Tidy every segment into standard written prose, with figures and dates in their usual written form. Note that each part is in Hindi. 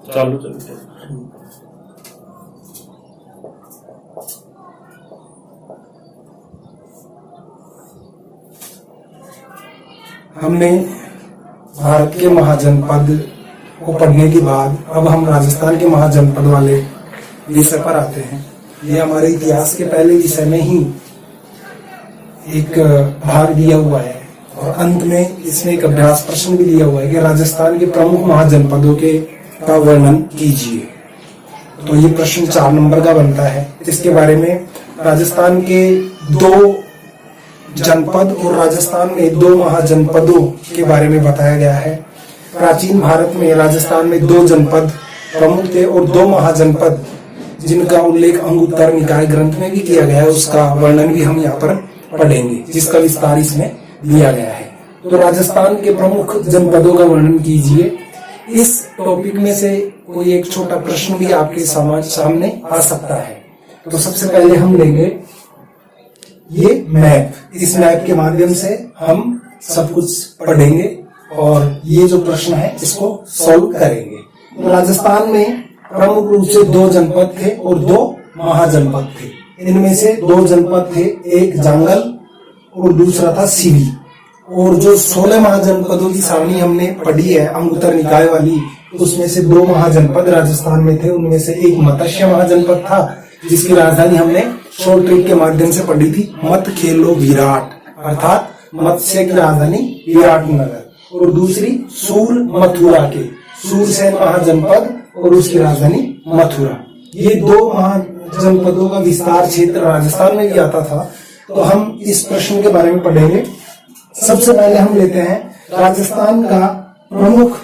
चालू चलते। हमने भारत के महाजनपद को पढ़ने के बाद अब हम राजस्थान के महाजनपद वाले विषय पर आते हैं। ये हमारे इतिहास के पहले विषय में ही एक भाग दिया हुआ है और अंत में इसमें एक अभ्यास प्रश्न भी दिया हुआ है कि राजस्थान के प्रमुख महाजनपदों के का वर्णन कीजिए। तो ये प्रश्न 4 नंबर का बनता है। इसके बारे में राजस्थान के 2 जनपद और राजस्थान में 2 महाजनपदों के बारे में बताया गया है। प्राचीन भारत में राजस्थान में 2 जनपद प्रमुख थे और 2 महाजनपद जिनका उल्लेख अंगुत्तर निकाय ग्रंथ में भी किया गया है, उसका वर्णन भी हम यहाँ पर पढ़ेंगे, जिसका विस्तार इसमें दिया गया है। तो राजस्थान के प्रमुख जनपदों का वर्णन कीजिए। इस टॉपिक में से कोई एक छोटा प्रश्न भी आपके सामने आ सकता है। तो सबसे पहले हम लेंगे ये मैप। इस मैप के माध्यम से हम सब कुछ पढ़ेंगे और ये जो प्रश्न है इसको सॉल्व करेंगे। तो राजस्थान में प्रमुख रूप से 2 जनपद थे और 2 महाजनपद थे। इनमें से 2 जनपद थे, एक जांगल और दूसरा था सीवी। और जो 16 महाजनपदों की सारणी हमने पढ़ी है अंगुत्तर निकाय वाली, उसमें से 2 महाजनपद राजस्थान में थे। उनमें से एक मत्स्य महाजनपद था जिसकी राजधानी हमने शॉर्ट ट्रिक के माध्यम से पढ़ी थी, मत खेलो विराट, अर्थात मत्स्य की राजधानी विराटनगर। और दूसरी सूर मथुरा के सूरसेन महाजनपद और उसकी राजधानी मथुरा। ये 2 महाजनपदों का विस्तार क्षेत्र राजस्थान में भी आता था। तो हम इस प्रश्न के बारे में पढ़ेंगे। सबसे पहले हम लेते हैं राजस्थान का प्रमुख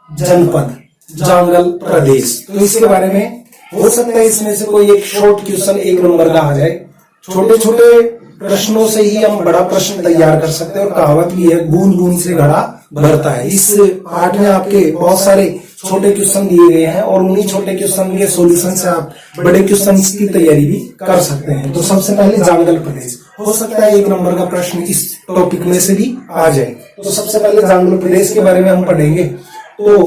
जनपद जांगल प्रदेश। तो इसके बारे में हो सकता है इसमें से कोई एक शॉर्ट क्वेश्चन 1 नंबर का आ जाए। छोटे छोटे प्रश्नों से ही हम बड़ा प्रश्न तैयार कर सकते हैं और कहावत भी है, बूंद बूंद से घड़ा भरता है। इस पाठ में आपके बहुत सारे छोटे क्वेश्चन दिए गए हैं और उन्हीं छोटे क्वेश्चन के सॉल्यूशन से आप बड़े क्वेश्चन की तैयारी भी कर सकते हैं। तो सबसे पहले जांगल प्रदेश, हो सकता है 1 नंबर का प्रश्न इस टॉपिक में से भी आ जाए। तो सबसे पहले जांगल प्रदेश के बारे में हम पढ़ेंगे। तो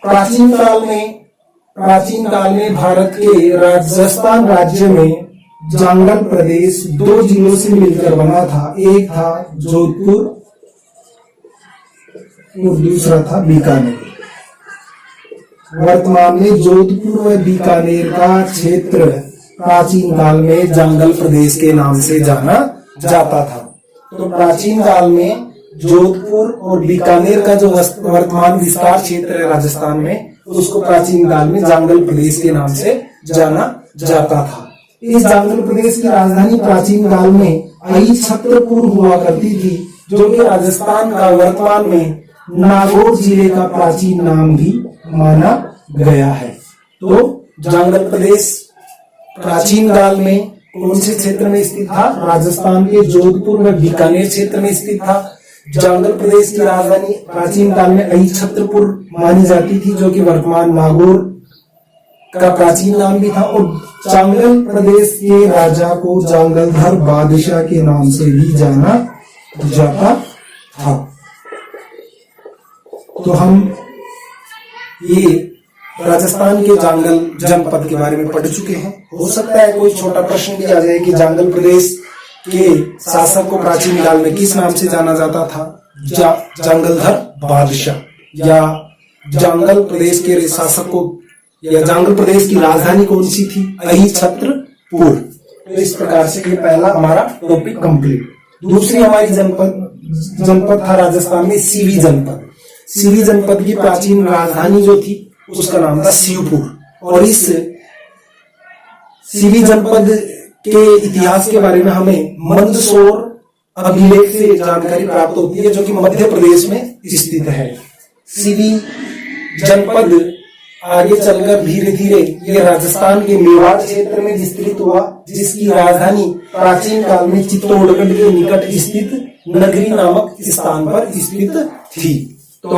प्राचीन काल में भारत के राजस्थान राज्य में जांगल प्रदेश 2 जिलों से मिलकर बना था। एक था जोधपुर और दूसरा था बीकानेर। वर्तमान में जोधपुर व बीकानेर का क्षेत्र प्राचीन काल में जांगल प्रदेश के नाम से जाना जाता था। तो प्राचीन काल में जोधपुर और बीकानेर का जो वर्तमान विस्तार क्षेत्र है राजस्थान में, उसको प्राचीन काल में जांगल प्रदेश के नाम से जाना जाता था। इस जांगल प्रदेश की राजधानी प्राचीन काल में अहिछत्रपुर हुआ करती थी, जो कि राजस्थान का वर्तमान में नागौर जिले का प्राचीन नाम भी माना गया है। तो जांगल प्रदेश प्राचीन काल में कौन से क्षेत्र में स्थित था? राजस्थान के जोधपुर में बीकानेर क्षेत्र में स्थित था। जांगल प्रदेश की राजधानी प्राचीन काल में अहिछत्रपुर मानी जाती थी, जो कि वर्तमान नागौर का प्राचीन नाम भी था। और जांगल प्रदेश के राजा को जांगलधर बादशाह के नाम से भी जाना जाता था। तो हम ये राजस्थान के जांगल जनपद के बारे में पढ़ चुके हैं। हो सकता है कोई छोटा प्रश्न भी आ जाए कि जांगल प्रदेश के शासक को प्राचीन काल में किस नाम से जाना जाता था? जांगलधर बादशाह। या जांगल प्रदेश के शासक को या जांगल प्रदेश की राजधानी कौन सी थी? अहिछत्रपुर। तो इस प्रकार से ये पहला हमारा टॉपिक कंप्लीट। दूसरी हमारी जनपद था राजस्थान में सीवी जनपद। सीवी जनपद की प्राचीन राजधानी जो थी उसका नाम था शिवपुर। और इस सीवी जनपद के इतिहास के बारे में हमें मंदसौर अभिलेख से जानकारी प्राप्त होती है, जो कि मध्य प्रदेश में स्थित है। सीवी जनपद आगे चलकर धीरे धीरे ये राजस्थान के मेवाड़ क्षेत्र में विस्तृत हुआ, जिसकी राजधानी प्राचीन काल में चित्तौड़गढ़ के निकट स्थित नगरी नामक स्थान पर स्थित थी। तो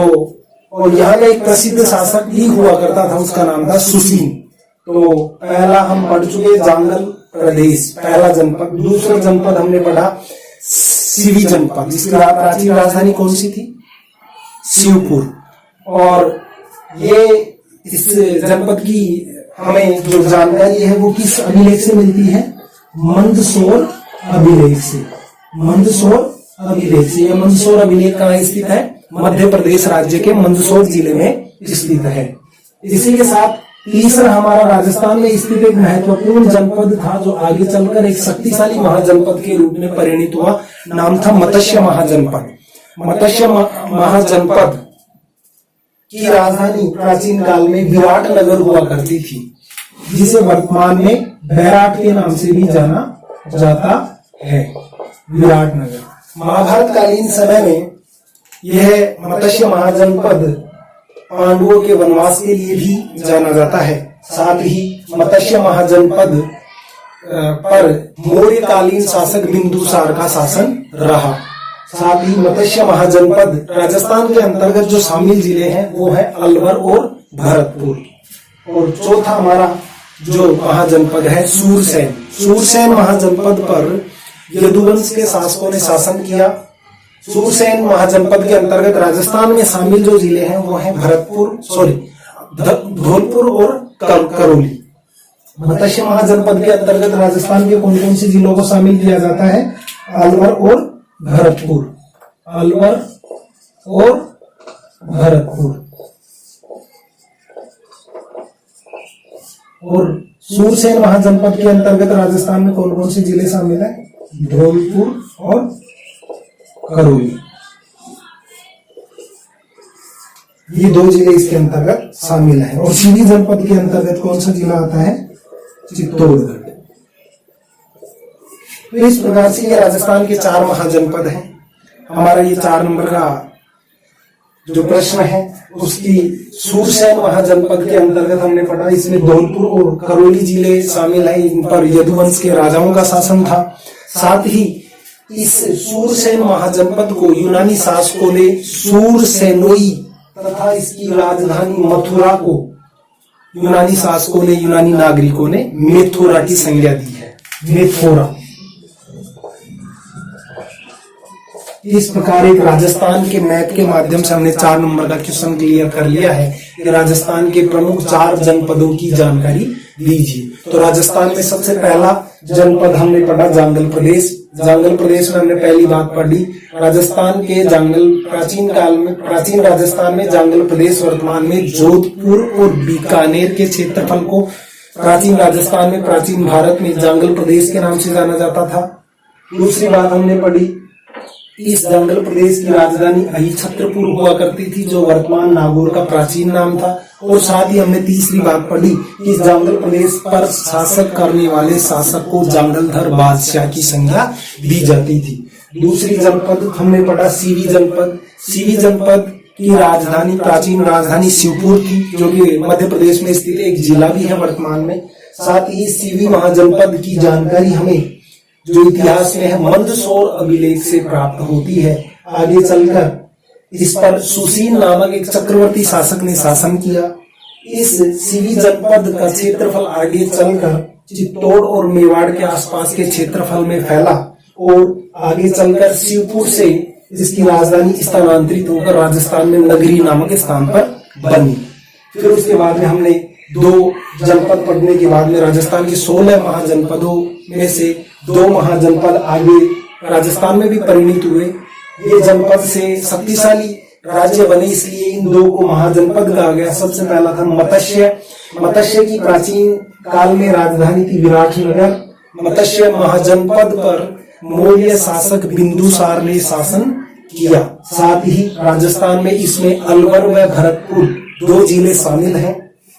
और यहाँ का एक प्रसिद्ध शासक भी हुआ करता था, उसका नाम था सुसीन। तो पहला हम पढ़ चुके जांगल प्रदेश, पहला जनपद। दूसरा जनपद हमने पढ़ा सीवी जनपद, जिसकी प्राचीन राजधानी कौन सी थी? शिवपुर। और ये इस जनपद की हमें जो जानकारी है वो किस अभिलेख से मिलती है? मंदसौर अभिलेख से। मंदसौर अभिलेख से। यह मंदसौर अभिलेख कहाँ स्थित है? मध्य प्रदेश राज्य के मंदसौर जिले में स्थित है। इसी के साथ तीसरा हमारा राजस्थान में स्थित एक महत्वपूर्ण जनपद था जो आगे चलकर एक शक्तिशाली महाजनपद के रूप में परिणित हुआ। नाम था मत्स्य महाजनपद। मत्स्य महाजनपद की राजधानी प्राचीन काल में विराट नगर हुआ करती थी, जिसे वर्तमान में बैराट के नाम से भी जाना जाता है। विराट नगर। महाभारत कालीन समय में यह मत्स्य महाजनपद पांडवों के वनवास के लिए भी जाना जाता है। साथ ही मत्स्य महाजनपद पर मौर्यकालीन शासक बिंदुसार का शासन रहा। साथ ही मत्स्य महाजनपद राजस्थान के अंतर्गत जो शामिल जिले हैं वो है अलवर और भरतपुर। और चौथा हमारा जो महाजनपद है सूरसेन। सूरसेन महाजनपद पर यदुवंश के शासकों ने शासन किया। सूरसेन महाजनपद के अंतर्गत राजस्थान में शामिल जो जिले हैं वो हैं धौलपुर और करौली। मत्स्य महाजनपद के अंतर्गत राजस्थान के कौन कौन से जिलों को शामिल किया जाता है? अलवर और भरतपुर। अलवर और भरतपुर। और सूरसेन महाजनपद के अंतर्गत राजस्थान में कौन कौन से जिले शामिल है? धौलपुर और करौली। ये दो जिले इसके अंतर्गत शामिल हैं। और सीधी जनपद के अंतर्गत कौन सा जिला आता है? चित्तौड़गढ़। तो इस प्रकार से ये राजस्थान के 4 महाजनपद हैं। हमारा ये 4 नंबर का जो प्रश्न है उसकी सूरसेन महाजनपद के अंतर्गत हमने पढ़ा। इसमें धौलपुर और करौली जिले शामिल हैं। इन पर यदुवंश के राजाओं का शासन था। साथ ही इस सूरसेन महाजनपद को यूनानी शासकों ने सूरसेनोई तथा इसकी राजधानी मथुरा को यूनानी शासकों ने, यूनानी नागरिकों ने मेथोरा की संज्ञा दी है। मेथोरा। इस प्रकार एक राजस्थान के मैप के माध्यम से हमने 4 नंबर का क्वेश्चन क्लियर कर लिया है कि राजस्थान के प्रमुख 4 जनपदों की जानकारी दीजिए। तो राजस्थान में सबसे पहला जनपद हमने पढ़ा जांगल प्रदेश। जांगल प्रदेश में हमने पहली बात पढ़ी राजस्थान के जांगल प्राचीन राजस्थान में जांगल प्रदेश वर्तमान में जोधपुर और बीकानेर के क्षेत्रफल को प्राचीन राजस्थान में प्राचीन भारत में जांगल प्रदेश के नाम से जाना जाता था। दूसरी बात हमने पढ़ी इस जांगल प्रदेश की राजधानी अहिछत्रपुर हुआ करती थी जो वर्तमान नागौर का प्राचीन नाम था। और साथ ही हमने तीसरी बात पढ़ी कि इस जांगल प्रदेश पर शासक करने वाले शासक को जांगलधर बादशाह की संज्ञा दी जाती थी। दूसरी जनपद हमने पढ़ा सीवी जनपद। सीवी जनपद की राजधानी प्राचीन राजधानी शिवपुर थी जो कि मध्य प्रदेश में स्थित एक जिला भी है वर्तमान में। साथ ही सीवी महाजनपद की जानकारी हमें जो इतिहास में है मंदसौर अभिलेख से प्राप्त होती है। आगे चलकर इस पर सुशील नामक एक चक्रवर्ती शासक ने शासन किया। इस सीवी जनपद का क्षेत्रफल आगे चलकर चित्तौड़ और मेवाड़ के आसपास के क्षेत्रफल में फैला और आगे चलकर शिवपुर से इसकी राजधानी स्थानांतरित होकर राजस्थान में नगरी नामक स्थान पर बनी। फिर उसके बाद में हमने 2 जनपद पढ़ने के बाद में राजस्थान के 16 महाजनपदों में से 2 महाजनपद आगे राजस्थान में भी परिणित हुए। ये जनपद से शक्तिशाली राज्य बने इसलिए इन 2 को महाजनपद कहा गया। सबसे पहला था मत्स्य की प्राचीन काल में राजधानी थी विराट नगर। मत्स्य महाजनपद पर मौर्य शासक बिंदुसार ने शासन किया। साथ ही राजस्थान में इसमें अलवर व भरतपुर 2 जिले शामिल हैं।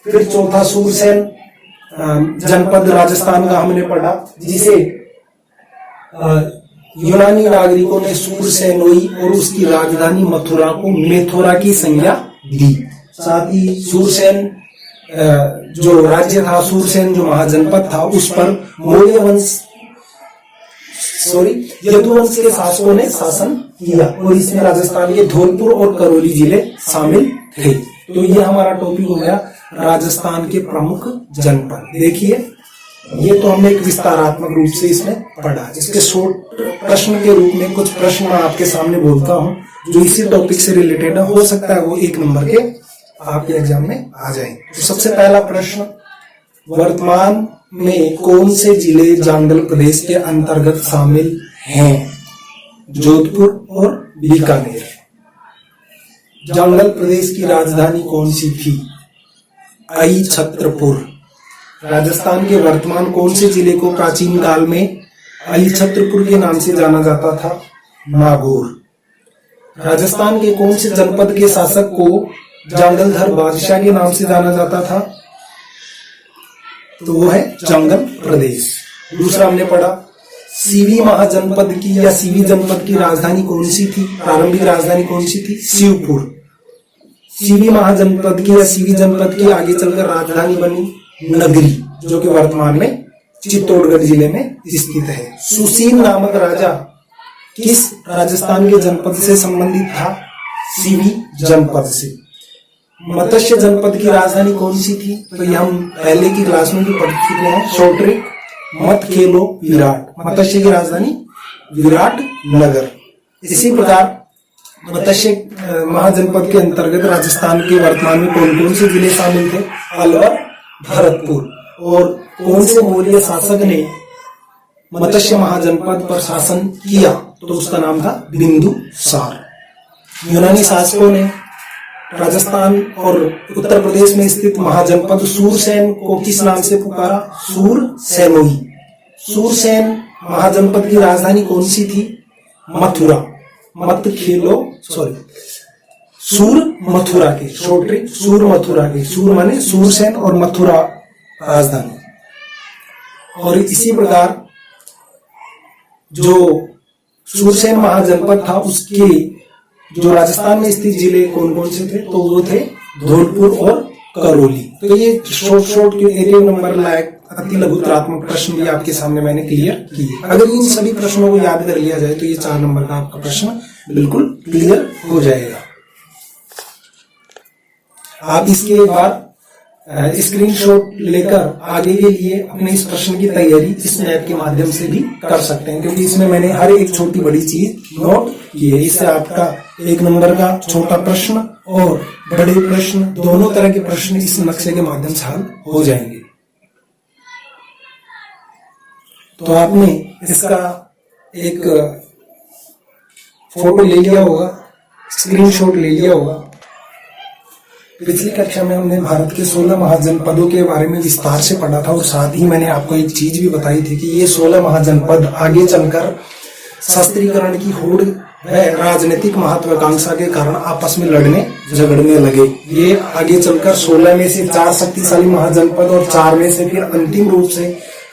फिर चौथा सूरसेन जनपद राजस्थान का हमने पढ़ा जिसे यूनानी नागरिकों ने सूरसेनोई और उसकी राजधानी मथुरा को मेथोरा की संज्ञा दी। साथ ही सूरसेन जो राज्य था, सूरसेन जो महाजनपद था उस पर यदुवंश के शासकों ने शासन किया और इसमें राजस्थान के धौलपुर और करौली जिले शामिल थे। तो ये हमारा टॉपिक हो गया राजस्थान के प्रमुख जनपद। देखिए ये तो हमने एक विस्तारात्मक रूप से इसमें पढ़ा। इसके शॉर्ट प्रश्न के रूप में कुछ प्रश्न मैं आपके सामने बोलता हूँ जो इसी टॉपिक से रिलेटेड है। हो सकता है वो 1 नंबर के आपके एग्जाम में आ जाए। तो सबसे पहला प्रश्न, वर्तमान में कौन से जिले जांगल प्रदेश के अंतर्गत शामिल हैं? जोधपुर और बीकानेर। जांगल प्रदेश की राजधानी कौन सी थी? आई छत्रपुर। राजस्थान के वर्तमान कौन से जिले को प्राचीन काल में आई छत्रपुर के नाम से जाना जाता था? नागौर। राजस्थान के कौन से जनपद के शासक को जांगलधर बादशाह के नाम से जाना जाता था? तो वो है जांगल प्रदेश। दूसरा हमने पढ़ा, सीवी महाजनपद की या सीवी जनपद की राजधानी कौन सी थी? प्रारंभिक राजधानी कौन सी थी? शिवपुर। सीवी महाजनपद की या सीवी जनपद की आगे चलकर राजधानी बनी नगरी, जो कि वर्तमान में चित्तौड़गढ़ जिले में स्थित है। सुसील नामक राजा किस राजस्थान के जनपद से संबंधित था? सीवी जनपद से। मत्स्य जनपद की राजधानी कौन सी थी? तो ये हम पहले की क्लास में भी पढ़ चुके हैं, शॉर्ट ट्रिक मत खेलो विराट। मत्स्य की राजधानी विराट नगर। इसी प्रकार मत्स्य महाजनपद के अंतर्गत राजस्थान के वर्तमान में कौन कौन से जिले शामिल थे? अलवर, भरतपुर। और कौन से मौर्य शासक ने मत्स्य महाजनपद पर शासन किया? तो उसका नाम था बिंदुसार। यूनानी शासकों ने राजस्थान और उत्तर प्रदेश में स्थित महाजनपद सूरसेन को किस नाम से पुकारा? सूरसेनोई। सूरसेन महाजनपद की राजधानी कौन सी थी? मथुरा। सूर मथुरा के, शॉर्ट ट्रिक सूर मथुरा के। सूर माने सूरसेन और मथुरा राजधानी। और इसी प्रकार जो सूरसेन महाजनपद था उसके जो राजस्थान में स्थित जिले कौन कौन से थे? तो वो थे धौलपुर और करौली। तो ये शॉर्ट के एक नंबर लायक अति लघुतरात्मक प्रश्न भी आपके सामने मैंने क्लियर किए। अगर इन सभी प्रश्नों को याद कर लिया जाए तो ये 4 नंबर का आपका प्रश्न बिल्कुल क्लियर हो जाएगा। आप इसके बाद स्क्रीनशॉट लेकर आगे के लिए अपने इस प्रश्न की तैयारी इस मैप के माध्यम से भी कर सकते हैं, क्योंकि इसमें मैंने हर एक छोटी बड़ी चीज नोट की है। इससे आपका 1 नंबर का छोटा प्रश्न और बड़े प्रश्न, दोनों तरह के प्रश्न इस नक्शे के माध्यम से हल हो जाएंगे। तो आपने इसका एक फोटो ले लिया होगा, स्क्रीनशॉट ले लिया होगा। पिछली कक्षा में हमने भारत के 16 महाजनपदों के बारे में विस्तार से पढ़ा था और साथ ही मैंने आपको एक चीज भी बताई थी कि ये 16 महाजनपद आगे चलकर शस्त्रीकरण की होड़ व राजनीतिक महत्वाकांक्षा के कारण आपस में लड़ने झगड़ने लगे। ये आगे चलकर 16 में से 4 शक्तिशाली महाजनपद और 4 में से फिर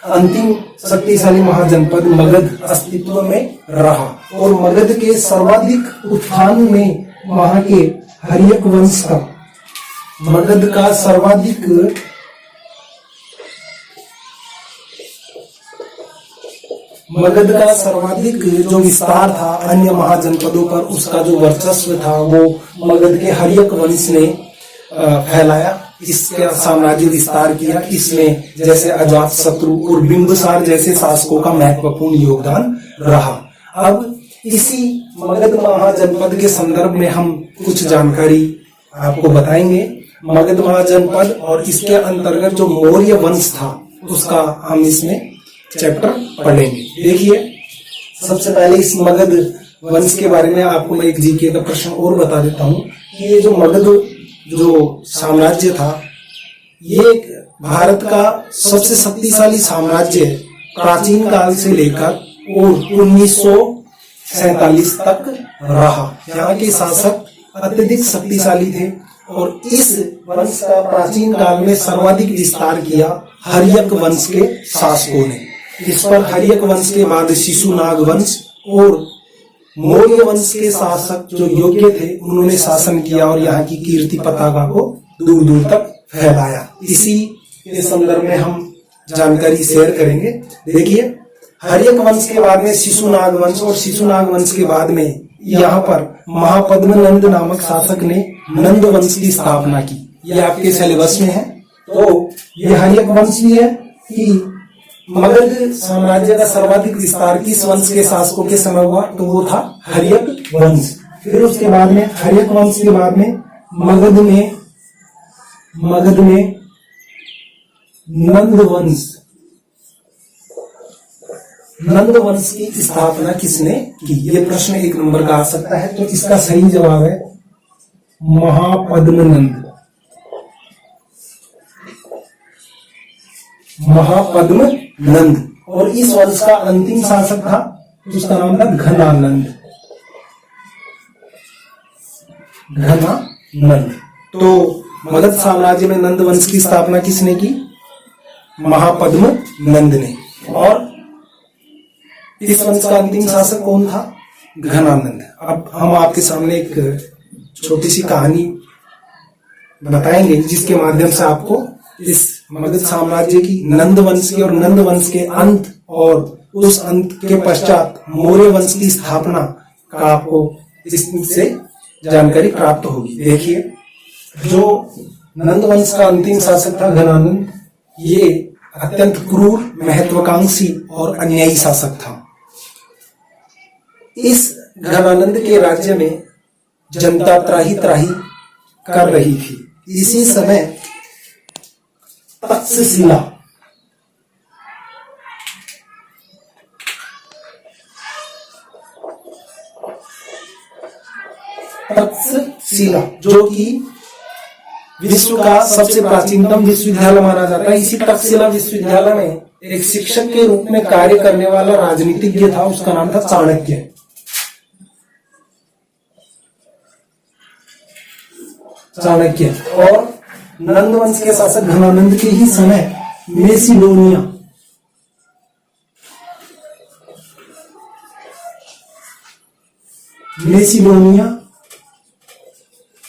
अंतिम शक्तिशाली महाजनपद मगध अस्तित्व में रहा। और मगध के सर्वाधिक उत्थान में वहां के हर्यक वंश का, मगध का सर्वाधिक जो विस्तार था अन्य महाजनपदों पर, उसका जो वर्चस्व था वो मगध के हर्यक वंश ने फैलाया, इसका साम्राज्य विस्तार किया। इसमें जैसे अजातशत्रु और बिंदुसार जैसे शासकों का महत्वपूर्ण योगदान रहा। अब इसी मगध महाजनपद के संदर्भ में हम कुछ जानकारी आपको बताएंगे। मगध महाजनपद और इसके अंतर्गत जो मौर्य वंश था उसका हम इसमें चैप्टर पढ़ेंगे। देखिए, सबसे पहले इस मगध वंश के बारे में आपको मैं एक जीके का प्रश्न और बता देता हूँ कि ये जो मगध जो साम्राज्य था, ये भारत का सबसे शक्तिशाली साम्राज्य प्राचीन काल से लेकर और 1947 तक रहा। यहाँ के शासक अत्यधिक शक्तिशाली थे और इस वंश का प्राचीन काल में सर्वाधिक विस्तार किया हर्यक वंश के शासकों ने। इस पर हर्यक वंश के बाद शिशुनाग वंश और मौर्य वंश के शासक जो योग्य थे उन्होंने शासन किया और यहाँ की कीर्ति पताका को दूर दूर तक फैलाया। इसी के संदर्भ में हम जानकारी शेयर करेंगे। देखिए, हर्यक वंश के बाद में शिशुनाग वंश और शिशुनाग वंश के बाद में यहाँ पर महापद्मनंद नामक शासक ने नंद वंश की स्थापना की। ये आपके सिलेबस में है। तो ये हर्यक वंश भी है कि मगध साम्राज्य का सर्वाधिक विस्तार किस वंश के शासकों के समय हुआ? तो वो था हर्यक वंश। फिर उसके बाद में हर्यक वंश के बाद में मगध में मगध में नंद वंश की स्थापना किसने की? ये प्रश्न 1 नंबर का आ सकता है। तो इसका सही जवाब है महापद्मनंद। महापद्मनंद। और इस वंश का अंतिम शासक था, उसका नाम था घनानंद। घनानंद। तो मगध साम्राज्य में नंद वंश की स्थापना किसने की? महापद्मनंद ने। और इस वंश का अंतिम शासक कौन था? घनानंद। अब हम आपके सामने एक छोटी सी कहानी बताएंगे जिसके माध्यम से आपको इस मगध साम्राज्य की, नंद वंश की और नंद वंश के अंत और उस अंत के पश्चात मौर्य वंश की स्थापना का आपको इससे जानकारी प्राप्त होगी। देखिए, जो नंद वंश का अंतिम शासक था घनानंद, ये अत्यंत क्रूर, महत्वाकांक्षी और अन्यायी शासक था। इस घनानंद के राज्य में जनता त्राही त्राही कर रही थी। इसी समय तक्षशिला जो कि विश्व का सबसे प्राचीनतम विश्वविद्यालय माना जाता है, इसी तक्षशिला विश्वविद्यालय में एक शिक्षक के रूप में कार्य करने वाला राजनीतिज्ञ था, उसका नाम था चाणक्य। और नंद वंश के शासक घनानंद के ही समय मेसिडोनिया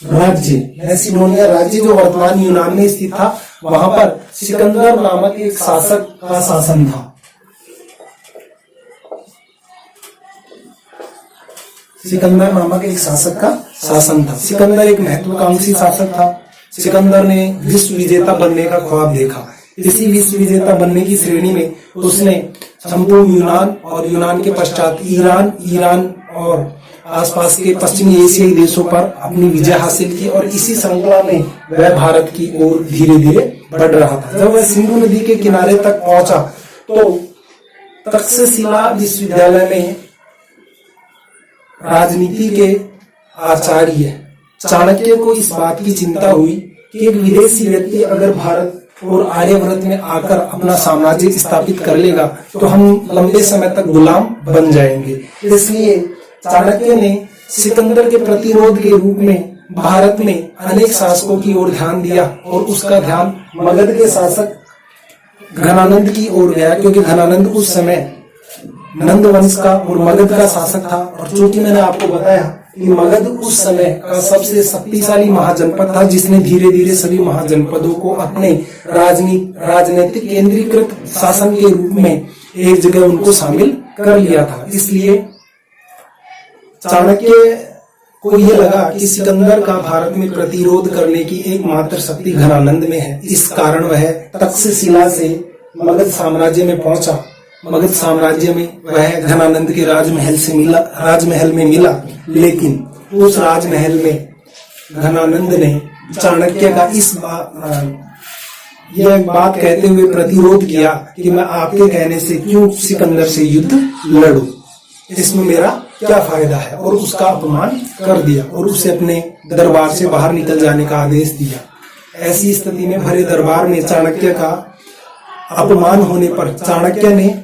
राज्य जो वर्तमान यूनान में स्थित था, वहां पर सिकंदर नामक एक शासक का शासन था। सिकंदर एक महत्वाकांक्षी शासक था। सिकंदर ने विश्व विजेता बनने का ख्वाब देखा। इसी विश्व विजेता बनने की श्रेणी में उसने संपूर्ण यूनान और यूनान के पश्चात ईरान और आसपास के पश्चिमी एशियाई देशों पर अपनी विजय हासिल की। और इसी श्रृंखला में वह भारत की ओर धीरे धीरे बढ़ रहा था। जब वह सिंधु नदी के किनारे तक पहुंचा तो तक्षशिला विश्वविद्यालय में राजनीति के आचार्य चाणक्य को इस बात की चिंता हुई कि एक विदेशी व्यक्ति अगर भारत और आर्यभट्ट में आकर अपना साम्राज्य स्थापित कर लेगा तो हम लंबे समय तक गुलाम बन जाएंगे। इसलिए चाणक्य ने सिकंदर के प्रतिरोध के रूप में भारत में अनेक शासकों की ओर ध्यान दिया और उसका ध्यान मगध के शासक घनानंद की ओर गया, क्योंकि घनानंद उस समय नंद वंश का और मगध का शासक था। और चूंकि मैंने आपको बताया कि मगध उस समय का सबसे शक्तिशाली महाजनपद था, जिसने धीरे धीरे सभी महाजनपदों को अपने राजनीतिक केंद्रीकृत शासन के रूप में एक जगह उनको शामिल कर लिया था। इसलिए चाणक्य को यह लगा कि सिकंदर का भारत में प्रतिरोध करने की एकमात्र शक्ति घनानंद में है। इस कारण वह तक्षशिला से मगध साम्राज्य में पहुंचा। मगध साम्राज्य में वह घनानंद के राजमहल में मिला, लेकिन उस राजमहल में घनानंद ने चाणक्य का यह बात कहते हुए प्रतिरोध किया कि मैं आपके कहने से क्यों सिकंदर से युद्ध लड़ूं, इसमें मेरा क्या फायदा है, और उसका अपमान कर दिया और उसे अपने दरबार से बाहर निकल जाने का आदेश दिया। ऐसी स्थिति में भरे दरबार में चाणक्य का अपमान होने पर चाणक्य ने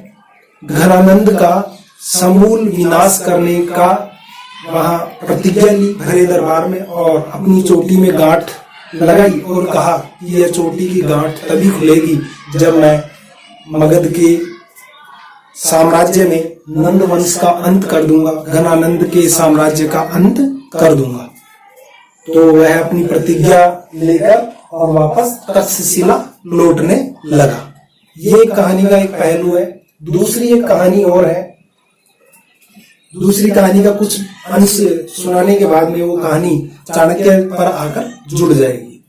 घनानंद का समूल विनाश करने का वहां प्रतिज्ञा ली भरे दरबार में, और अपनी चोटी में गांठ लगाई और कहा कि यह चोटी की गांठ तभी खुलेगी जब मैं मगध के साम्राज्य में नंद वंश का अंत कर दूंगा, घनानंद के साम्राज्य का अंत कर दूंगा। तो वह अपनी प्रतिज्ञा लेकर और वापस तक्षशिला लौटने लगा। ये कहानी का एक पहलू है। दूसरी एक कहानी और है। दूसरी कहानी का कुछ अंश सुनाने के बाद में वो कहानी चाणक्य पर आकर जुड़ जाएगी।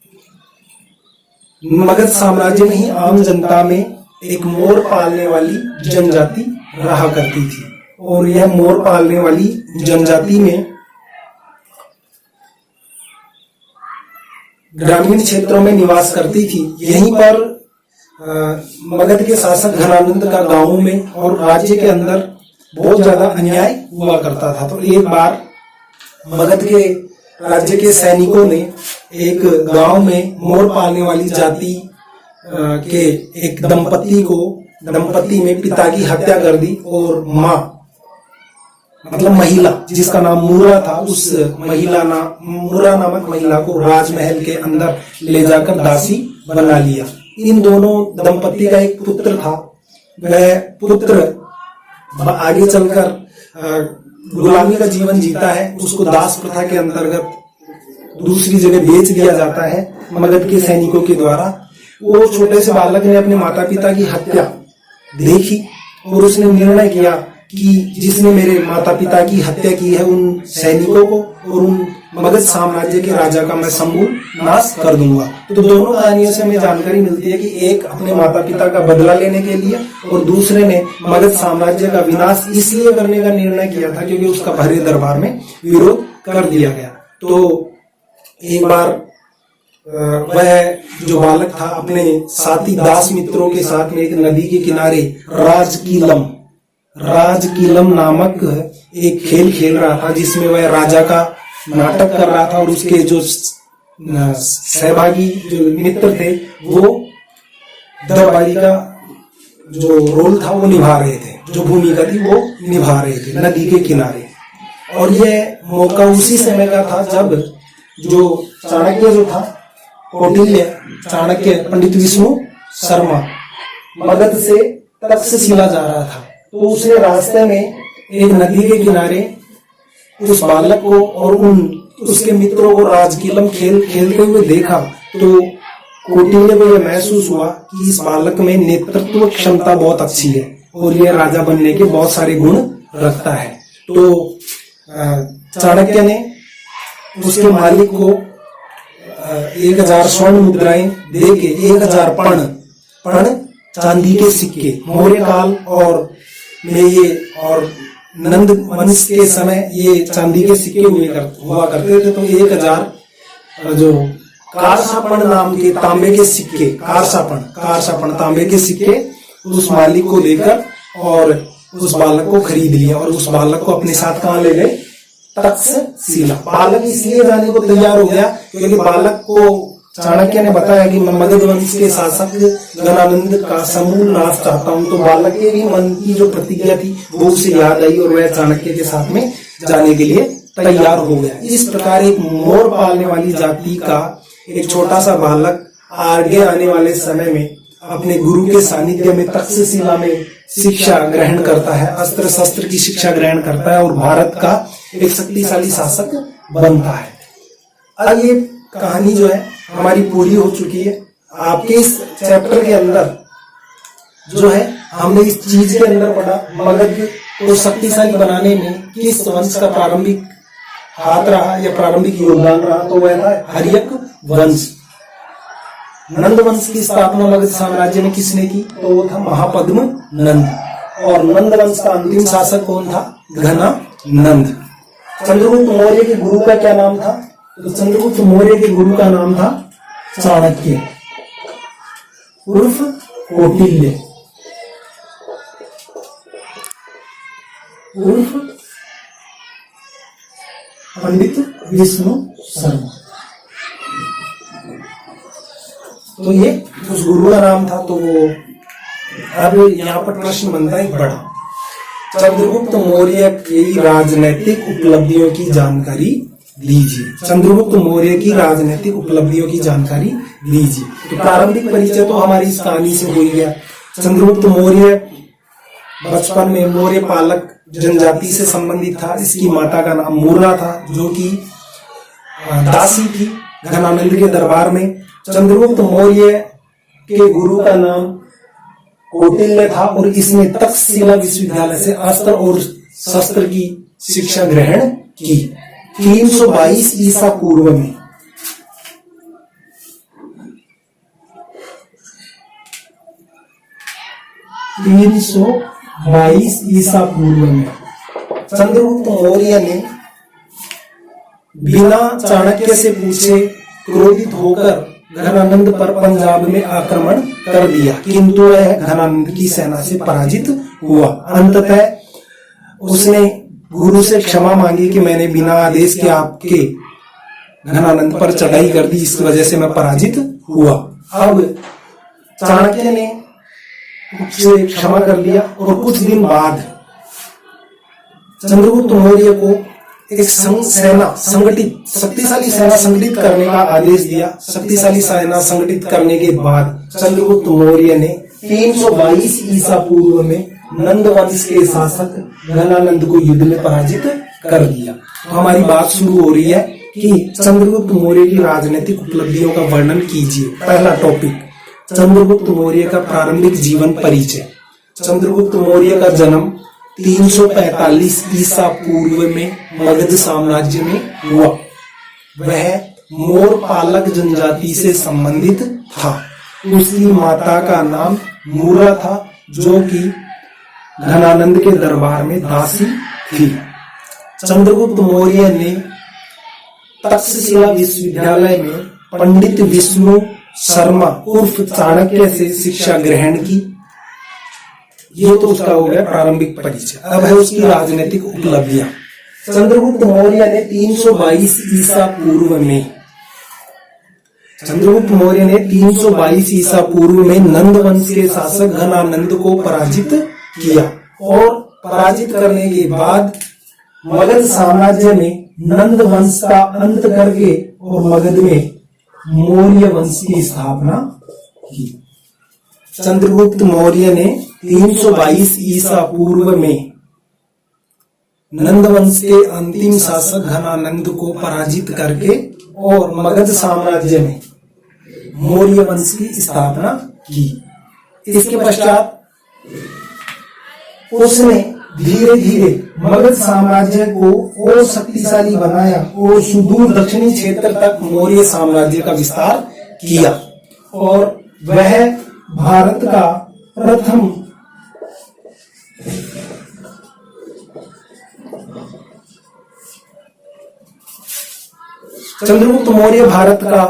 मगध साम्राज्य में ही आम जनता में एक मोर पालने वाली जनजाति रहा करती थी, और यह मोर पालने वाली जनजाति में ग्रामीण क्षेत्रों में निवास करती थी। यहीं पर मगध के शासक घनानंद का गांवों में और राज्य के अंदर बहुत ज्यादा अन्याय हुआ करता था। तो एक बार मगध के राज्य के सैनिकों ने एक गांव में मोर पालने वाली जाति के एक दंपति में पिता की हत्या कर दी और माँ मतलब महिला जिसका नाम मूरा था, उस मूरा नामक महिला को राजमहल के अंदर ले जाकर दासी बना लिया। इन दोनों दंपति का एक पुत्र था। वह पुत्र आगे चलकर गुलामी का जीवन जीता है। उसको दास प्रथा के अंतर्गत दूसरी जगह बेच दिया जाता है मगध के सैनिकों के द्वारा। वो छोटे से बालक ने अपने माता पिता की हत्या देखी और उसने निर्णय किया कि जिसने मेरे माता पिता की हत्या की है उन सैनिकों को और उन मगध साम्राज्य के राजा का मैं समूल नाश कर दूंगा। तो दोनों कहानियों से हमें जानकारी मिलती है कि एक अपने माता पिता का बदला लेने के लिए और दूसरे ने मगध साम्राज्य का विनाश इसलिए करने का निर्णय किया था क्योंकि उसका भरे दरबार में विरोध कर दिया गया। तो एक बार वह जो बालक था अपने साथी दास मित्रों के साथ में एक नदी के किनारे राजकीलम नामक एक खेल खेल रहा था जिसमें वह राजा का नाटक कर रहा था और उसके जो सहभागी जो मित्र थे वो दरबारी का जो रोल था वो निभा रहे थे, जो भूमिका थी वो निभा रहे थे नदी के किनारे। और यह मौका उसी समय का था जब जो चाणक्य जो था कौटिल्य चाणक्य पंडित विष्णु शर्मा मगध से तक्षशिला जा रहा था। तो उसने रास्ते में एक नदी के किनारे उस बालक को और उसके मित्रों को राजकीलम खेलते हुए देखा। तो कौटिल्य को यह महसूस हुआ कि इस बालक में नेतृत्व क्षमता बहुत अच्छी है और यह राजा बनने के बहुत सारे गुण रखता है। तो चाणक्य ने उसके मालिक को 1000 स्वर्ण मुद्राएं दे के 1000 पण चांदी के सिक्के मौर्य काल और में ये और नंद वंश के समय ये चांदी के सिक्के हुआ करते थे। तो 1000 जो कारसापण नाम के तांबे के सिक्के कारसापण तांबे के सिक्के उस मालिक को देकर और उस बालक को खरीद लिया और उस बालक को अपने साथ कहाँ ले गए, तक्षशिला। बालक इसलिए जाने को तैयार हो गया क्योंकि बालक को चाणक्य ने बताया कि मैं मगध वंश के शासक घनानंद का समूल नाश चाहता हूं। तो बालक के भी मन की जो प्रतिज्ञा थी वो उसे याद आई और वह चाणक्य के साथ में जाने के लिए तैयार हो गया। इस प्रकार एक मोर पालने वाली जाति का एक छोटा सा बालक आगे आने वाले समय में अपने गुरु के सानिध्य में तक्षशिला में शिक्षा ग्रहण करता है, अस्त्र शस्त्र की शिक्षा ग्रहण करता है और भारत का एक शक्तिशाली शासक बनता है। अब ये कहानी जो है हमारी पूरी हो चुकी है। आपके इस चैप्टर के अंदर जो है हमने इस चीज के अंदर पढ़ा मगध को शक्तिशाली बनाने में किस वंश का प्रारंभिक हाथ रहा या प्रारंभिक योगदान रहा, तो वह था हर्यक वंश। नंद वंश की स्थापना मगध साम्राज्य में किसने की, तो वो था महापद्म नंद। और नंद वंश का अंतिम शासक कौन था, घनानंद। चंद्रगुप्त मौर्य के गुरु का क्या नाम था, तो चंद्रगुप्त मौर्य के गुरु का नाम था चाणक्य उर्फ कौटिल्य उर्फ पंडित विष्णु शर्मा। तो ये उस गुरु का नाम था। तो वो अब यहाँ पर प्रश्न बनता है बड़ा, चंद्रगुप्त मौर्य की राजनैतिक उपलब्धियों की जानकारी लीजिए। चंद्रगुप्त मौर्य की राजनीतिक उपलब्धियों की जानकारी लीजिए। तो प्रारंभिक परिचय तो हमारी इस कहानी से हो ही गया। चंद्रगुप्त मौर्य बचपन में मौर्य पालक जनजाति से संबंधित था। इसकी माता का नाम मूरा था जो कि दासी थी घनानंद के दरबार में। चंद्रगुप्त मौर्य के गुरु का नाम कौटिल्य था और इसने तक्षशिला विश्वविद्यालय से अस्त्र और शस्त्र की शिक्षा ग्रहण की। 322 ईसा पूर्व में चंद्रगुप्त मौर्य ने बिना चाणक्य से पूछे क्रोधित होकर घनानंद पर पंजाब में आक्रमण कर दिया, किंतु वह घनानंद की सेना से पराजित हुआ। अंततः उसने गुरु से क्षमा मांगी कि मैंने बिना आदेश के आपके घनानंद पर चढ़ाई कर दी, इस वजह से मैं पराजित हुआ। अब चाणक्य ने उससे क्षमा कर लिया और कुछ दिन बाद चंद्रगुप्त मौर्य को एक शक्तिशाली सेना संगठित करने का आदेश दिया। शक्तिशाली सेना संगठित करने के बाद चंद्रगुप्त मौर्य ने 322 ईसा पूर्व में नंद वंश के शासक घनानंद को युद्ध में पराजित कर दिया। तो हमारी बात शुरू हो रही है कि चंद्रगुप्त मौर्य की राजनीतिक उपलब्धियों का वर्णन कीजिए। पहला टॉपिक, चंद्रगुप्त मौर्य का प्रारंभिक जीवन परिचय। चंद्रगुप्त मौर्य का जन्म 345 ईसा पूर्व में मगध साम्राज्य में हुआ। वह मोर पालक जनजाति से संबंधित था। उसकी माता का नाम मूरा था, जो कि घनानंद के दरबार में दासी थी। चंद्रगुप्त मौर्य ने तक्षशिला विश्वविद्यालय में पंडित विष्णु शर्मा उर्फ चाणक्य से शिक्षा ग्रहण की। ये तो उसका हो गया प्रारंभिक परिचय। अब है उसकी राजनीतिक उपलब्धियां। चंद्रगुप्त मौर्य ने 322 ईसा पूर्व में नंद वंश के शासक घनानंद को पराजित किया और पराजित करने के बाद मगध साम्राज्य में नंद वंश का अंत करके और मगध में मौर्य वंश की स्थापना की। चंद्रगुप्त मौर्य ने 322 ईसा पूर्व में नंद वंश के अंतिम शासक घनानंद को पराजित करके और मगध साम्राज्य में मौर्य वंश की स्थापना की। इसके पश्चात उसने धीरे धीरे मगध साम्राज्य को और शक्तिशाली बनाया और सुदूर दक्षिणी क्षेत्र तक मौर्य साम्राज्य का विस्तार किया और वह भारत का प्रथम चंद्रगुप्त मौर्य भारत का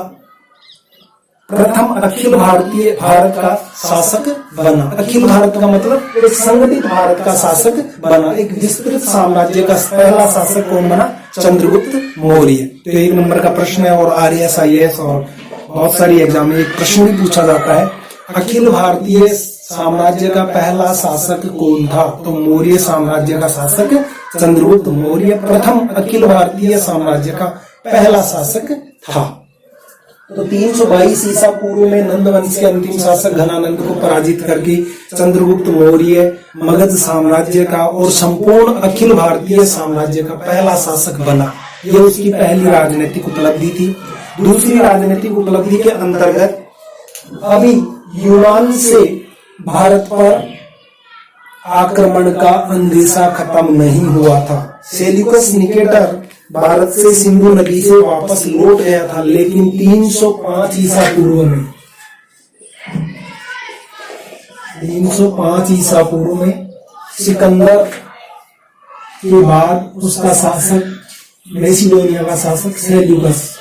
प्रथम अखिल भारतीय भारत का शासक बना। अखिल भारत का मतलब एक संगठित भारत का शासक बना। एक विस्तृत साम्राज्य का पहला शासक कौन बना? चंद्रगुप्त मौर्य। तो 1 नंबर का प्रश्न है और RS IAS और बहुत सारी एग्जाम में एक प्रश्न भी पूछा जाता है, अखिल भारतीय साम्राज्य का पहला शासक कौन था? तो मौर्य साम्राज्य का शासक चंद्रगुप्त मौर्य प्रथम अखिल भारतीय साम्राज्य का पहला शासक था। तो 322 ईसा पूर्व में नंद वंश के अंतिम शासक घनानंद को पराजित करके चंद्रगुप्त मौर्य मगध साम्राज्य का और संपूर्ण अखिल भारतीय साम्राज्य का पहला शासक बना। यह उसकी पहली राजनीतिक उपलब्धि थी। दूसरी राजनीतिक उपलब्धि के अंतर्गत अभी यूनान से भारत पर आक्रमण का अंदेशा खत्म नहीं हुआ था। सेल्यूकस निकेटर भारत से सिंधु नदी से वापस लौट गया था, लेकिन 305 ईसा पूर्व में सिकंदर के बाद उसका शासक मैसिडोनिया का शासक सेल्यूकस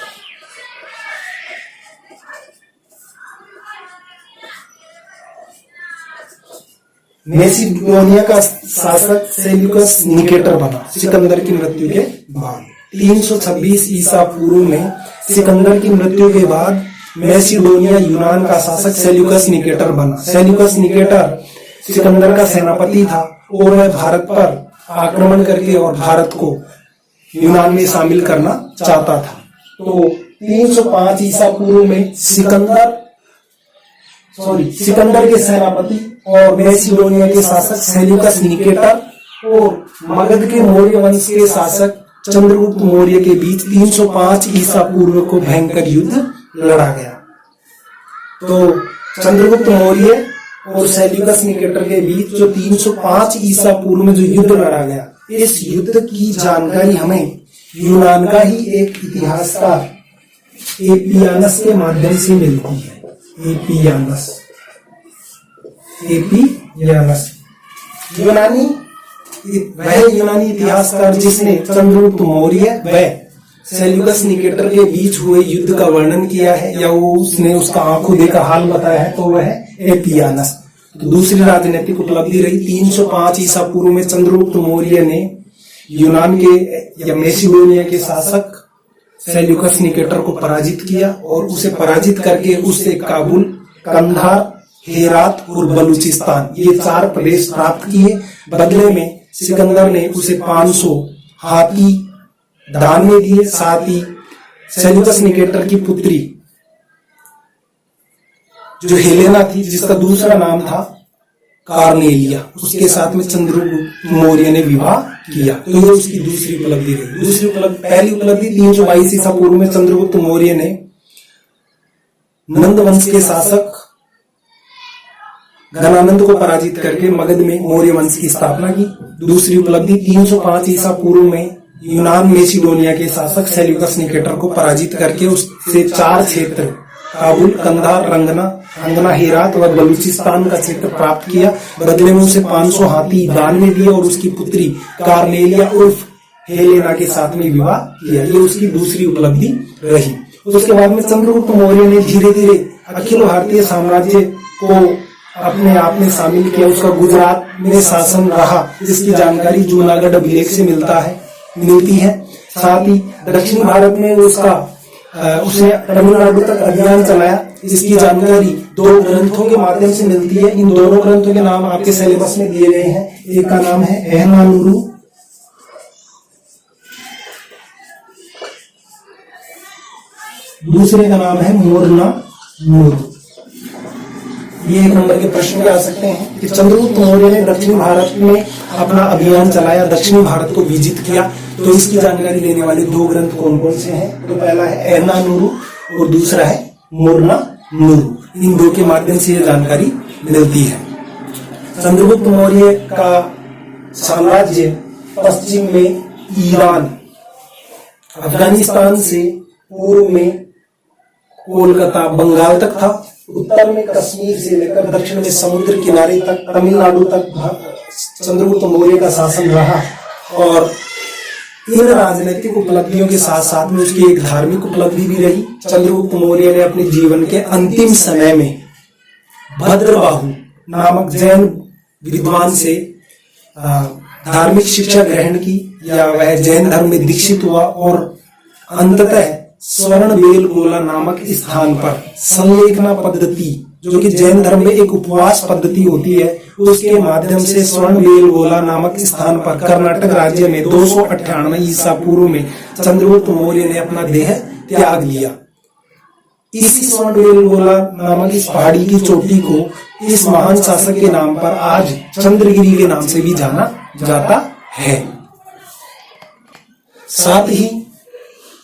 सेल्यूकस निकेटर बना सिकंदर की मृत्यु के बाद। 326 ईसा पूर्व में सिकंदर की मृत्यु के बाद मैसिडोनिया यूनान का शासक सेल्यूकस निकेटर बना। सेल्यूकस निकेटर सिकंदर का सेनापति था और वह भारत पर आक्रमण करके और भारत को यूनान में शामिल करना चाहता था। तो 305 ईसा पूर्व में सिकंदर के सेनापति और मैसिडोनिया के शासक सेल्यूकस निकेटर और मगध के मौर्य वंश के शासक चंद्रगुप्त मौर्य के बीच 305 ईसा पूर्व को भयंकर युद्ध लड़ा गया। तो चंद्रगुप्त मौर्य और सेल्यूकस निकेटर के बीच जो 305 ईसा पूर्व में जो युद्ध लड़ा गया, इस युद्ध की जानकारी हमें यूनान का ही एक इतिहासकार एपियानस के माध्यम से मिलती है। एपियानस वह यूनानी इतिहासकार जिसने चंद्रगुप्त मौर्य व सेल्यूकस निकेटर के बीच हुए युद्ध का वर्णन किया है या वो उसने उसका आंखों देखा हाल बताया है, तो वह है एपियानस। तो दूसरी राजनीतिक उपलब्धि रही 305 ईसा पूर्व में चंद्रगुप्त मौर्य ने यूनान के या मैसिडोनिया के शासक सेल्यूकस निकेटर को पराजित किया और उसे पराजित करके उससे काबुल, कंधार, हेरात और बलूचिस्तान ये 4 प्रदेश प्राप्त किए। बदले में सिकंदर ने उसे 500 हाथी दान में दिए। साथ ही सेल्यूकस निकेटर की पुत्री जो हेलेना थी, जिसका दूसरा नाम था कार्नेलिया, उसके साथ में चंद्रगुप्त मौर्य ने विवाह किया। तो ये उसकी दूसरी उपलब्धि रही। पहली उपलब्धि 322 ईसा पूर्व में चंद्रगुप्त मौर्य ने नंद वंश के शासक घनानंद को पराजित करके मगध में मौर्य वंश की स्थापना की। दूसरी उपलब्धि 305 ईसा पूर्व में यूनान मैसिडोनिया के शासक सेल्यूकस निकेटर को पराजित करके उससे 4 क्षेत्र काबुल, कंधार, रंगना, हेरात और बलूचिस्तान का क्षेत्र प्राप्त किया। बदले में उसे 500 हाथी दान में दिए और उसकी पुत्री कार्नेलिया उर्फ हेलेना के साथ में विवाह किया। ये उसकी दूसरी उपलब्धि रही। उसके बाद में चंद्रगुप्त मौर्य ने धीरे धीरे अखिल भारतीय साम्राज्य को अपने आप में शामिल किया। उसका गुजरात में शासन रहा, जिसकी जानकारी जूनागढ़ अभिलेख से मिलती है। साथ ही दक्षिण भारत में उसने तमिलनाडु तक अभियान चलाया, जिसकी जानकारी 2 ग्रंथों के माध्यम से मिलती है। इन दोनों ग्रंथों के नाम आपके सिलेबस में दिए गए हैं। एक का नाम है एहनानुरू, दूसरे का नाम है मोरनानुरू। ये 1 नंबर के प्रश्न आ सकते हैं कि चंद्रगुप्त मौर्य ने दक्षिण भारत में अपना अभियान चलाया, दक्षिणी भारत को विजित किया, तो इसकी जानकारी देने वाले 2 ग्रंथ कौन कौन से हैं? तो पहला है एहनानुरू और दूसरा है मोरनानुरू। इन 2 के माध्यम से यह जानकारी मिलती है। चंद्रगुप्त मौर्य का साम्राज्य पश्चिम में ईरान, अफगानिस्तान से पूर्व में कोलकाता, बंगाल तक था। उत्तर में कश्मीर से लेकर दक्षिण में समुद्र किनारे तक, तमिलनाडु तक चंद्रगुप्त मौर्य का शासन रहा। और इन राजनीतिक उपलब्धियों के साथ साथ में उसकी एक धार्मिक उपलब्धि भी रही। चंद्रगुप्त मौर्य ने अपने जीवन के अंतिम समय में भद्रबाहु नामक जैन विद्वान से धार्मिक शिक्षा ग्रहण की, या वह जैन धर्म में दीक्षित हुआ और अंततः स्वर्ण बेल गोला नामक स्थान पर संलेखना पद्धति, जो कि जैन धर्म में एक उपवास पद्धति होती है, उसके माध्यम से स्वर्ण बेल गोला नामक स्थान पर कर्नाटक राज्य में 298 ईसा पूर्व में चंद्रगुप्त मौर्य ने अपना देह त्याग लिया। इसी स्वर्ण बेल गोला नामक इस पहाड़ी की चोटी को इस महान शासक के नाम पर आज चंद्रगिरी के नाम से भी जाना जाता है। साथ ही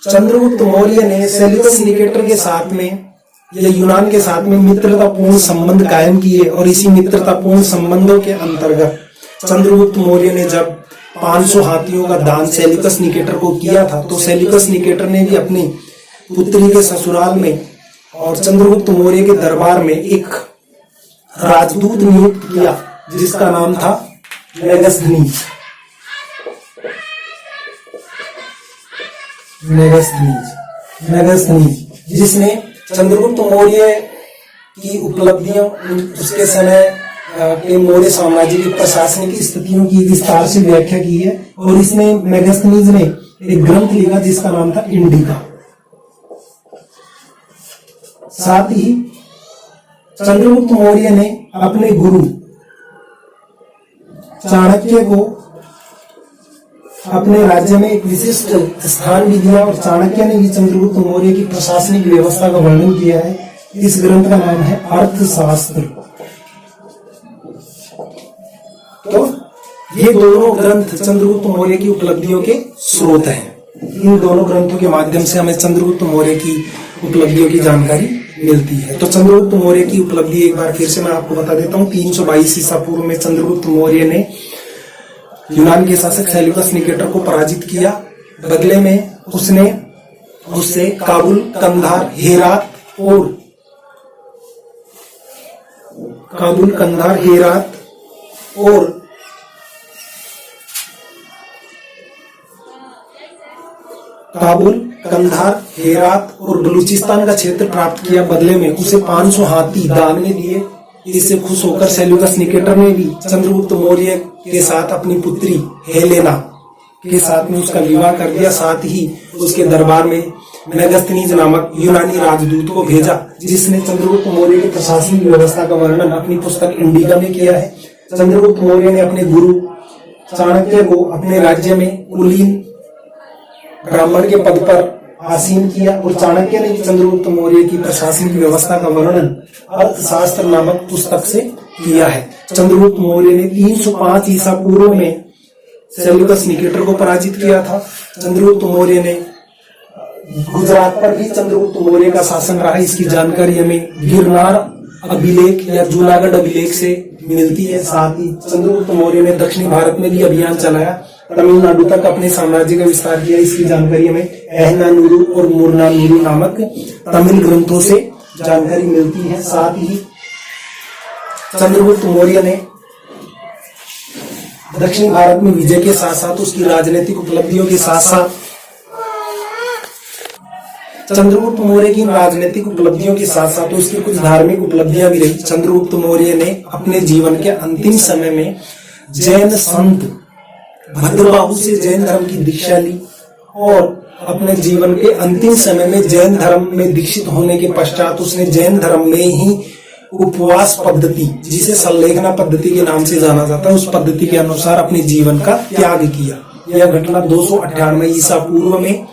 चंद्रगुप्त मौर्य ने सेल्यूकस निकेटर के साथ में या यूनान के साथ में मित्रतापूर्ण संबंध कायम किए, और इसी मित्रतापूर्ण संबंधों के अंतर्गत चंद्रगुप्त मौर्य ने जब 500 हाथियों का दान सेल्यूकस निकेटर को किया था, तो सेल्यूकस निकेटर ने भी अपनी पुत्री के ससुराल में और चंद्रगुप्त मौर्य के दरबार में एक राजदूत नियुक्त किया, जिसका नाम था मेगस्थनीज, जिसने चंद्रगुप्त मौर्य की उपलब्धियों, उसके समय के मौर्य साम्राज्य की प्रशासनिक स्थितियों की विस्तार से व्याख्या की है। और इसने मेगस्थनीज ने एक ग्रंथ लिखा जिसका नाम था इंडिका। साथ ही चंद्रगुप्त मौर्य ने अपने गुरु चाणक्य को अपने राज्य में एक विशिष्ट स्थान भी दिया, और चाणक्य ने भी चंद्रगुप्त मौर्य की प्रशासनिक व्यवस्था का वर्णन किया है। इस ग्रंथ का नाम है अर्थशास्त्र। तो ये दोनों ग्रंथ चंद्रगुप्त मौर्य की उपलब्धियों के स्रोत हैं। इन दोनों ग्रंथों के माध्यम से हमें चंद्रगुप्त मौर्य की उपलब्धियों की जानकारी मिलती है। तो चंद्रगुप्त मौर्य की उपलब्धि एक बार फिर से मैं आपको बता देता हूँ। 322 ईसा पूर्व में चंद्रगुप्त मौर्य ने यूनान के शासक सेल्यूकस निकेटर को पराजित किया। बदले में उससे काबुल, कंधार, हेरात और काबुल, कंधार, हेरात और बलूचिस्तान का क्षेत्र प्राप्त किया। बदले में उसे 500 हाथी दान में दिए। इससे खुश होकर सेल्यूकस निकेटर ने भी चंद्रगुप्त मौर्य के साथ अपनी पुत्री हेलेना के साथ में उसका विवाह कर दिया। साथ ही उसके दरबार में मेगास्थनीज नामक यूनानी राजदूत को भेजा, जिसने चंद्रगुप्त मौर्य की प्रशासनिक व्यवस्था का वर्णन अपनी पुस्तक इंडिका में किया है। चंद्रगुप्त मौर्य ने अपने गुरु चाणक्य को अपने राज्य में कुलीन ब्राह्मण के पद पर आसीन किया और चाणक्य ने चंद्रगुप्त मौर्य की प्रशासनिक व्यवस्था का वर्णन अर्थशास्त्र नामक पुस्तक से किया है। चंद्रगुप्त मौर्य ने 305 ईसा पूर्व में सेल्यूकस निकेटर को पराजित किया था। चंद्रगुप्त मौर्य ने गुजरात पर भी चंद्रगुप्त मौर्य का शासन रहा। इसकी जानकारी हमें गिरनार अभिलेख या जूनागढ़ अभिलेख से मिलती है। साथ ही चंद्रगुप्त मौर्य ने दक्षिणी भारत में भी अभियान चलाया, तमिलनाडु तक अपने साम्राज्य का विस्तार किया। इसकी जानकारी हमें अहनानुरु और मुर्नानुरु नामक तमिल ग्रंथों से जानकारी मिलती है। साथ ही चंद्रगुप्त मौर्य ने दक्षिणी भारत में विजय के साथ साथ उसकी राजनीतिक उपलब्धियों के साथ साथ चंद्रगुप्त मौर्य की राजनीतिक उपलब्धियों के साथ साथ उसकी कुछ धार्मिक उपलब्धियां भी रही। चंद्रगुप्त मौर्य ने अपने जीवन के अंतिम समय में जैन संत भद्रबाहु से जैन धर्म की दीक्षा ली और अपने जीवन के अंतिम समय में जैन धर्म में दीक्षित होने के पश्चात उसने जैन धर्म में ही उपवास पद्धति, जिसे संलेखना पद्धति के नाम से जाना जाता है, उस पद्धति के अनुसार अपने जीवन का त्याग किया। यह घटना 298 ईसा पूर्व में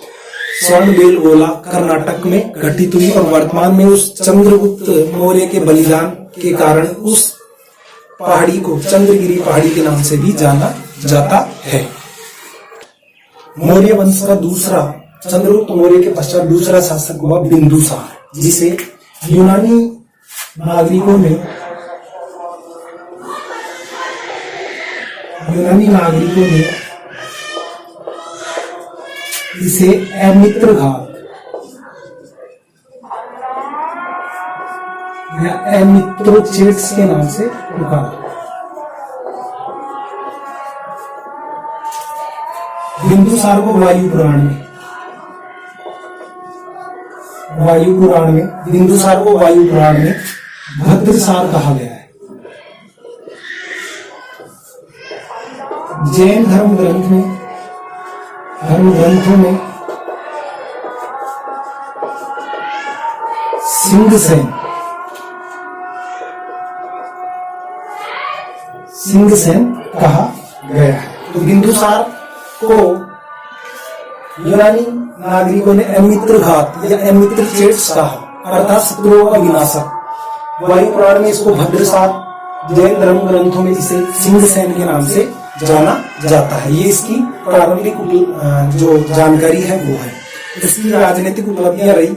स्वर्णबेलगोला कर्नाटक में घटित हुई और वर्तमान में उस चंद्रगुप्त मौर्य के बलिदान के कारण उस पहाड़ी को चंद्रगिरी पहाड़ी के नाम से भी जाना जाता है। मौर्य वंश का दूसरा, चंद्रगुप्त मौर्य के पश्चात दूसरा शासक हुआ बिंदुसार, जिसे यूनानी नागरिकों ने इसे अमित्रघात या अमित्रोचेट्स के नाम से पुकारा। बिंदुसार को वायु पुराण में भद्रसार कहा गया है। जैन धर्म ग्रंथों में सिंहसेन कहा गया है। तो बिंदुसार को यूनानी नागरिकों ने अमित्रघात या अमित्रचेट्स कहा, अर्थात शत्रुओं का विनाशक। वायु पुराण में इसको भद्रसार, जैन धर्म ग्रंथों में इसे सिंहसेन के नाम से जाना जाता है। ये इसकी प्रारंभिक जो जानकारी है वो है। इसकी राजनीतिक उपलब्धियां रही